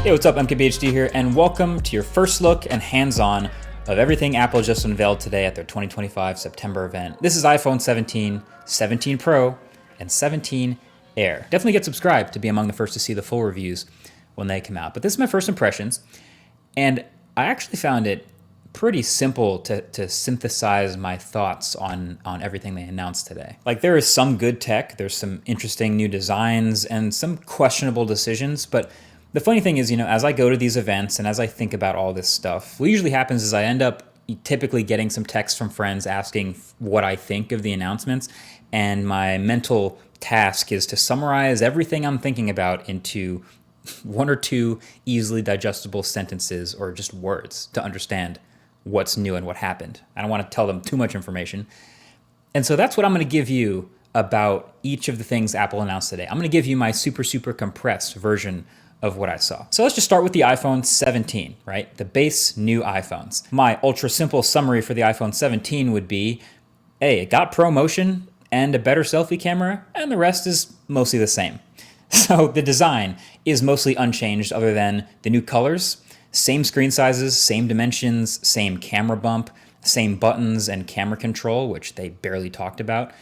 Hey, what's up? MKBHD here, and welcome to your first look and hands-on of everything Apple just unveiled today at their 2025 September event. This is iPhone 17, 17 Pro, and 17 Air. Definitely get subscribed to be among the first to see the full reviews when they come out. But this is my first impressions, and I actually found it pretty simple to synthesize my thoughts on everything they announced today. Like, there is some good tech, there's some interesting new designs, and some questionable decisions, but the funny thing is, as I go to these events and as I think about all this stuff, what usually happens is I end up typically getting some texts from friends asking what I think of the announcements, and my mental task is to summarize everything I'm thinking about into one or two easily digestible sentences or just words to understand what's new and what happened. I don't want to tell them too much information. And so that's what I'm going to give you about each of the things Apple announced today. I'm going to give you my super compressed version of what I saw. So let's just start with the iPhone 17, right? The base new iPhones. My ultra simple summary for the iPhone 17 would be, hey, it got Pro Motion and a better selfie camera, and the rest is mostly the same. So the design is mostly unchanged other than the new colors, same screen sizes, same dimensions, same camera bump, same buttons and camera control, which they barely talked about.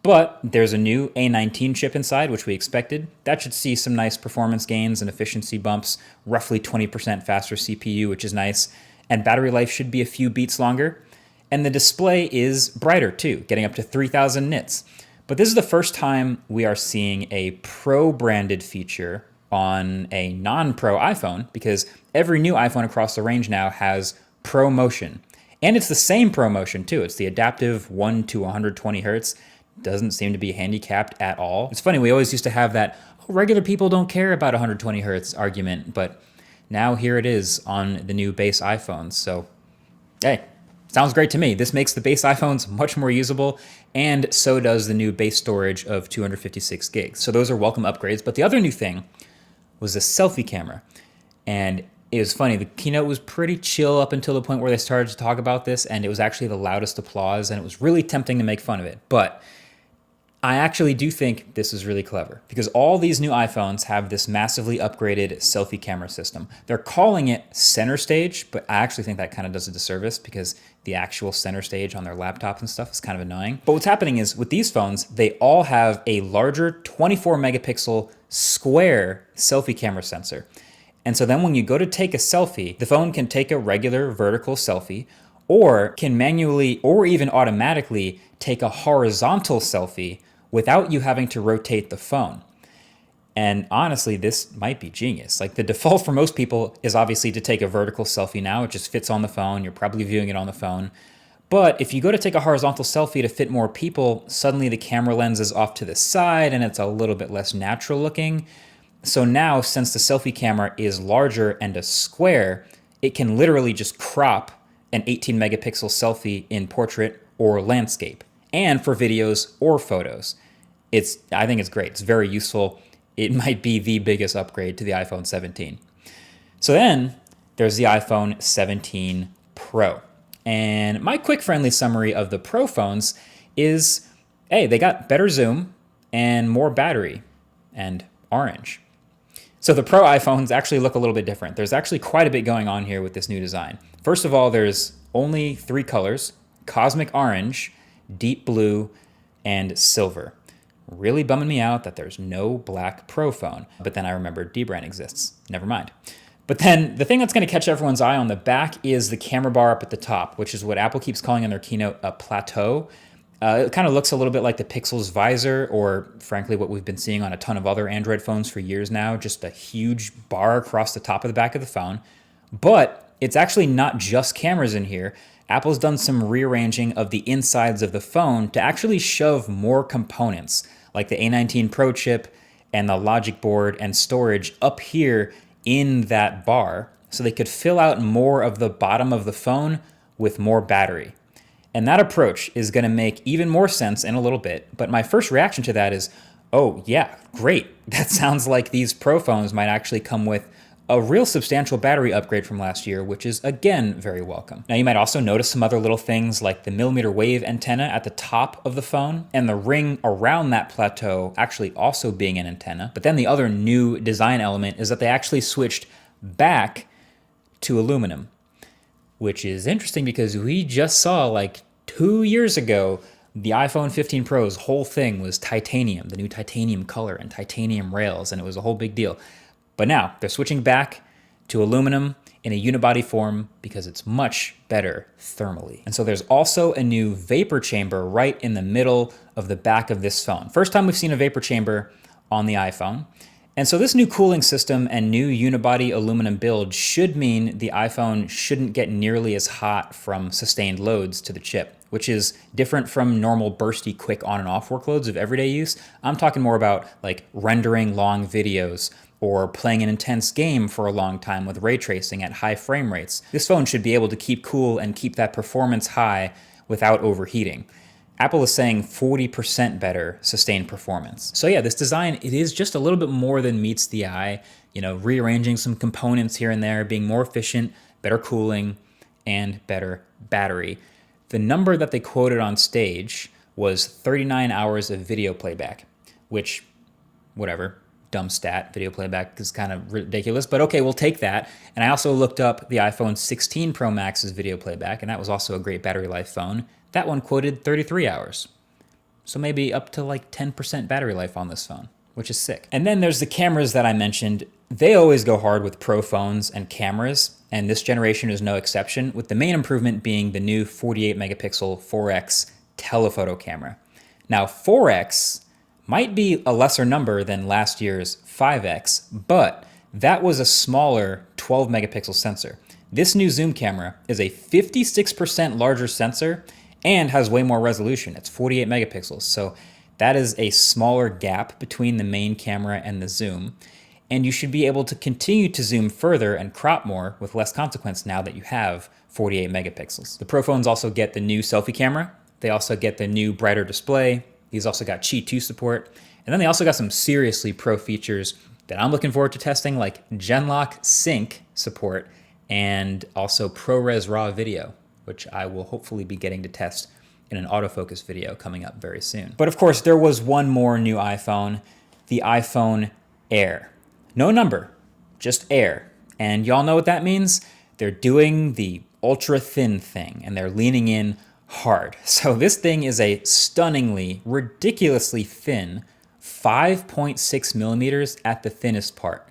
But there's a new A19 chip inside, which we expected. That should see some nice performance gains and efficiency bumps, roughly 20% faster CPU, which is nice. And battery life should be a few beats longer. And the display is brighter too, getting up to 3000 nits. But this is the first time we are seeing a Pro-branded feature on a non-Pro iPhone, because every new iPhone across the range now has Pro Motion. And it's the same Pro Motion too. It's the adaptive 1 to 120 hertz. Doesn't seem to be handicapped at all. It's funny, we always used to have that, regular people don't care about 120 hertz argument, but now here it is on the new base iPhones. So, hey, sounds great to me. This makes the base iPhones much more usable, and so does the new base storage of 256 gigs. So those are welcome upgrades. But the other new thing was the selfie camera. And it was funny, the keynote was pretty chill up until the point where they started to talk about this, and it was actually the loudest applause, and it was really tempting to make fun of it. But I actually do think this is really clever, because all these new iPhones have this massively upgraded selfie camera system. They're calling it center stage, but I actually think that kind of does a disservice, because the actual center stage on their laptops and stuff is kind of annoying. But what's happening is with these phones, they all have a larger 24 megapixel square selfie camera sensor. And so then when you go to take a selfie, the phone can take a regular vertical selfie, or can manually or even automatically take a horizontal selfie without you having to rotate the phone. And honestly, this might be genius. Like, the default for most people is obviously to take a vertical selfie now. It just fits on the phone. You're probably viewing it on the phone. But if you go to take a horizontal selfie to fit more people, suddenly the camera lens is off to the side and it's a little bit less natural looking. So now, since the selfie camera is larger and a square, it can literally just crop an 18 megapixel selfie in portrait or landscape, and for videos or photos. I think it's great. It's very useful. It might be the biggest upgrade to the iPhone 17. So then there's the iPhone 17 Pro. And my quick friendly summary of the Pro phones is, hey, they got better zoom and more battery and orange. So the Pro iPhones actually look a little bit different. There's actually quite a bit going on here with this new design. First of all, there's only 3 colors: cosmic orange, deep blue, and silver. Really bumming me out that there's no black Pro phone. But then I remembered dbrand exists. Never mind. But then the thing that's going to catch everyone's eye on the back is the camera bar up at the top, which is what Apple keeps calling in their keynote a plateau. It kind of looks a little bit like the Pixel's visor, or frankly what we've been seeing on a ton of other Android phones for years now, just a huge bar across the top of the back of the phone. But it's actually not just cameras in here. Apple's done some rearranging of the insides of the phone to actually shove more components, like the A19 Pro chip and the logic board and storage up here in that bar, so they could fill out more of the bottom of the phone with more battery. And that approach is going to make even more sense in a little bit. But my first reaction to that is, oh yeah, great. That sounds like these Pro phones might actually come with a real substantial battery upgrade from last year, which is again very welcome. Now you might also notice some other little things like the millimeter wave antenna at the top of the phone and the ring around that plateau actually also being an antenna. But then the other new design element is that they actually switched back to aluminum, which is interesting because we just saw like 2 years ago, the iPhone 15 Pro's whole thing was titanium, the new titanium color and titanium rails, and it was a whole big deal. But now they're switching back to aluminum in a unibody form because it's much better thermally. And so there's also a new vapor chamber right in the middle of the back of this phone. First time we've seen a vapor chamber on the iPhone. And so this new cooling system and new unibody aluminum build should mean the iPhone shouldn't get nearly as hot from sustained loads to the chip, which is different from normal bursty quick on and off workloads of everyday use. I'm talking more about like rendering long videos or playing an intense game for a long time with ray tracing at high frame rates. This phone should be able to keep cool and keep that performance high without overheating. Apple is saying 40% better sustained performance. So yeah, this design, it is just a little bit more than meets the eye, you know, rearranging some components here and there, being more efficient, better cooling, and better battery. The number that they quoted on stage was 39 hours of video playback, which, whatever, dumb stat, video playback is kind of ridiculous, but okay, we'll take that. And I also looked up the iPhone 16 Pro Max's video playback, and that was also a great battery life phone. That one quoted 33 hours. So maybe up to like 10% battery life on this phone, which is sick. And then there's the cameras that I mentioned. They always go hard with Pro phones and cameras, and this generation is no exception, with the main improvement being the new 48 megapixel 4X telephoto camera. Now 4X might be a lesser number than last year's 5X, but that was a smaller 12 megapixel sensor. This new zoom camera is a 56% larger sensor and has way more resolution. It's 48 megapixels. So that is a smaller gap between the main camera and the zoom. And you should be able to continue to zoom further and crop more with less consequence now that you have 48 megapixels. The Pro phones also get the new selfie camera. They also get the new brighter display. These also got Qi 2 support. And then they also got some seriously pro features that I'm looking forward to testing, like Genlock Sync support and also ProRes RAW video, which I will hopefully be getting to test in an autofocus video coming up very soon. But of course, there was one more new iPhone, the iPhone Air. No number, just Air. And y'all know what that means? They're doing the ultra thin thing and they're leaning in hard. So this thing is a stunningly, ridiculously thin 5.6 millimeters at the thinnest part.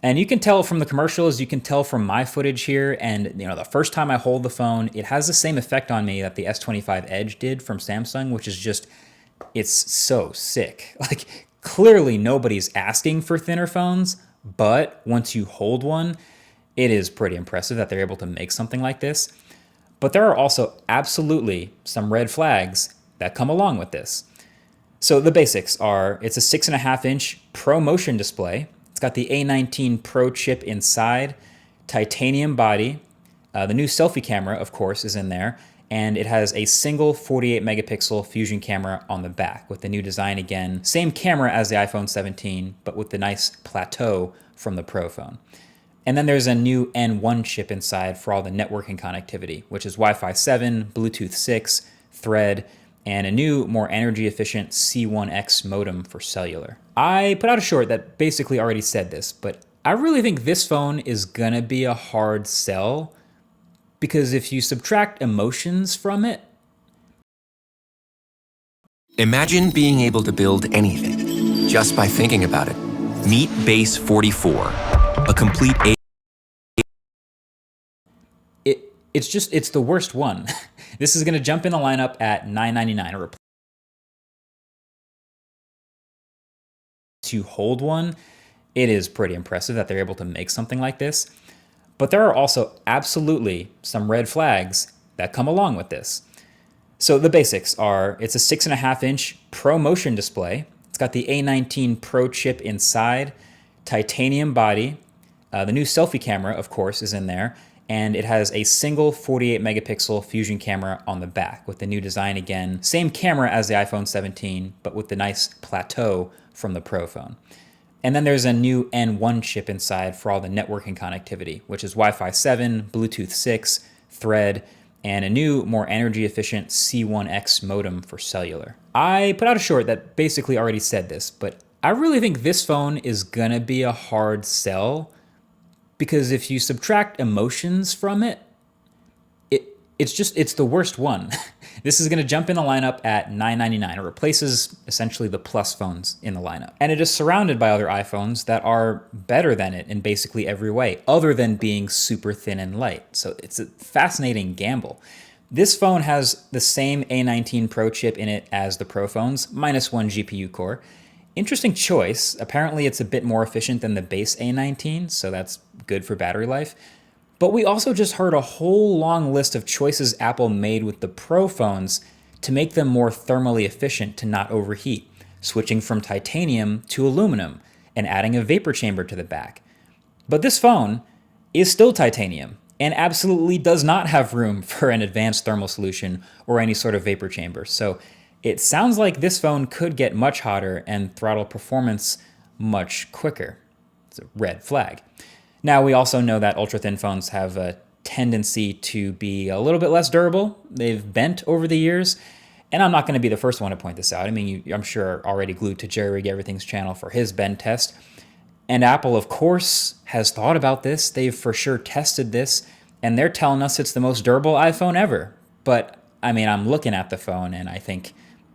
And you can tell from the commercials, you can tell from my footage here, and you know, the first time I hold the phone, it has the same effect on me that the S25 Edge did from Samsung, which is just, it's so sick. Like, clearly nobody's asking for thinner phones, but once you hold one, it is pretty impressive that they're able to make something like this. But there are also absolutely some red flags that come along with this. So the basics are, it's a 6.5-inch ProMotion display. It's got the A19 Pro chip inside, titanium body. The new selfie camera, of course, is in there. And it has a single 48 megapixel fusion camera on the back with the new design again. Same camera as the iPhone 17, but with the nice plateau from the Pro phone. And then there's a new N1 chip inside for all the networking connectivity, which is Wi-Fi 7, Bluetooth 6, Thread, and a new, more energy-efficient C1X modem for cellular. I put out a short that basically already said this, but I really think this phone is gonna be a hard sell, because if you subtract emotions from it... Imagine being able to build anything just by thinking about it. Meet Base 44, a complete... It's the worst one. This is gonna jump in the lineup at $999. To hold one, it is pretty impressive that they're able to make something like this. But there are also absolutely some red flags that come along with this. So the basics are, it's a 6.5-inch ProMotion display. It's got the A19 Pro chip inside, titanium body. The new selfie camera, of course, is in there. And it has a single 48 megapixel fusion camera on the back with the new design again. Same camera as the iPhone 17, but with the nice plateau from the Pro phone. And then there's a new N1 chip inside for all the networking connectivity, which is Wi-Fi 7, Bluetooth 6, Thread, and a new, more energy-efficient C1X modem for cellular. I put out a short that basically already said this, but I really think this phone is gonna be a hard sell, because if you subtract emotions from it, it's the worst one. This is going to jump in the lineup at $999. It replaces essentially the Plus phones in the lineup. And it is surrounded by other iPhones that are better than it in basically every way, other than being super thin and light. So it's a fascinating gamble. This phone has the same A19 Pro chip in it as the Pro phones, minus one GPU core. Interesting choice. Apparently it's a bit more efficient than the base A19, so that's good for battery life. But we also just heard a whole long list of choices Apple made with the Pro phones to make them more thermally efficient to not overheat, switching from titanium to aluminum and adding a vapor chamber to the back. But this phone is still titanium and absolutely does not have room for an advanced thermal solution or any sort of vapor chamber. So it sounds like this phone could get much hotter and throttle performance much quicker. It's a red flag. Now, we also know that ultra-thin phones have a tendency to be a little bit less durable. They've bent over the years, and I'm not going to be the first one to point this out. I mean, I'm sure are already glued to Jerry Everything's channel for his bend test. And Apple, of course, has thought about this. They've for sure tested this, and they're telling us it's the most durable iPhone ever. But, I mean, I'm looking at the phone, and I think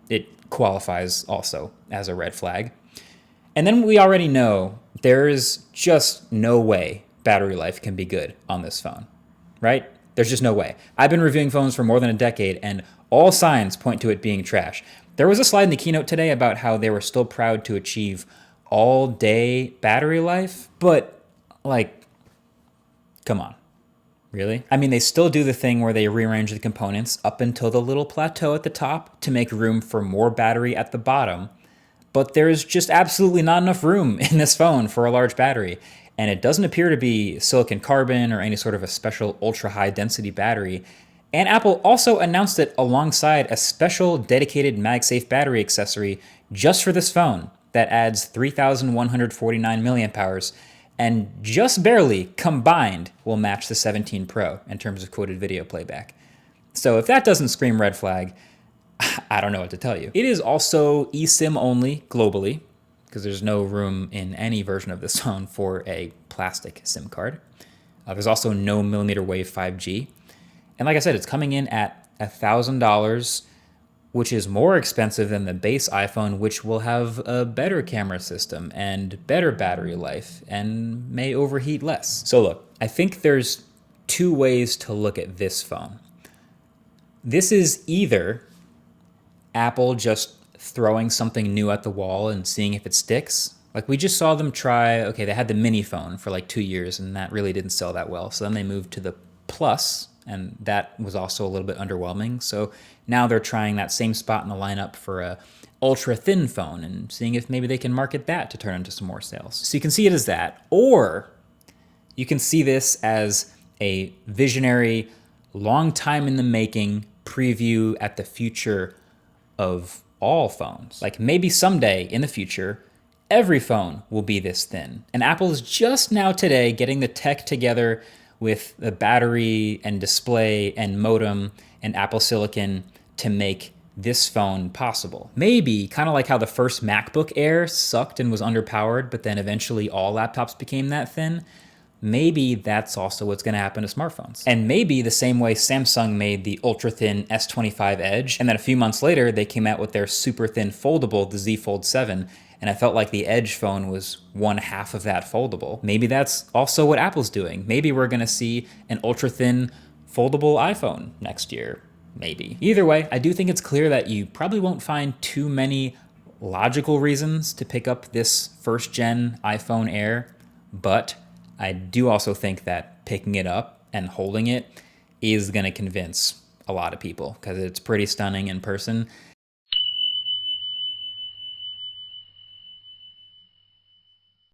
it qualifies also as a red flag. And then we already know there is just no way battery life can be good on this phone, right? There's just no way. I've been reviewing phones for more than a decade, and all signs point to it being trash. There was a slide in the keynote today about how they were still proud to achieve all-day battery life, but, like, come on. Really? I mean, they still do the thing where they rearrange the components up until the little plateau at the top to make room for more battery at the bottom. But there's just absolutely not enough room in this phone for a large battery. And it doesn't appear to be silicon carbon or any sort of a special ultra high density battery. And Apple also announced it alongside a special dedicated MagSafe battery accessory just for this phone that adds 3,149 milliamp hours and just barely combined will match the 17 Pro in terms of quoted video playback. So if that doesn't scream red flag, I don't know what to tell you. It is also eSIM only globally, because there's no room in any version of this phone for a plastic SIM card. There's also no millimeter wave 5G. And like I said, it's coming in at $1,000, which is more expensive than the base iPhone, which will have a better camera system and better battery life and may overheat less. So look, I think there's two ways to look at this phone. This is either Apple just throwing something new at the wall and seeing if it sticks. Like we just saw them try, okay, they had the mini phone for like 2 years and that really didn't sell that well. So then they moved to the Plus and that was also a little bit underwhelming. So now they're trying that same spot in the lineup for a ultra thin phone and seeing if maybe they can market that to turn into some more sales. So you can see it as that, or you can see this as a visionary, long time in the making preview at the future of all phones. Like maybe someday in the future, every phone will be this thin. And Apple is just now today getting the tech together with the battery and display and modem and Apple Silicon to make this phone possible. Maybe kind of like how the first MacBook Air sucked and was underpowered, but then eventually all laptops became that thin. Maybe that's also what's going to happen to smartphones. And maybe the same way Samsung made the ultra-thin S25 Edge, and then a few months later, they came out with their super-thin foldable, the Z Fold 7, and I felt like the Edge phone was one half of that foldable. Maybe that's also what Apple's doing. Maybe we're going to see an ultra-thin foldable iPhone next year. Maybe. Either way, I do think it's clear that you probably won't find too many logical reasons to pick up this first-gen iPhone Air, but I do also think that picking it up and holding it is going to convince a lot of people because it's pretty stunning in person.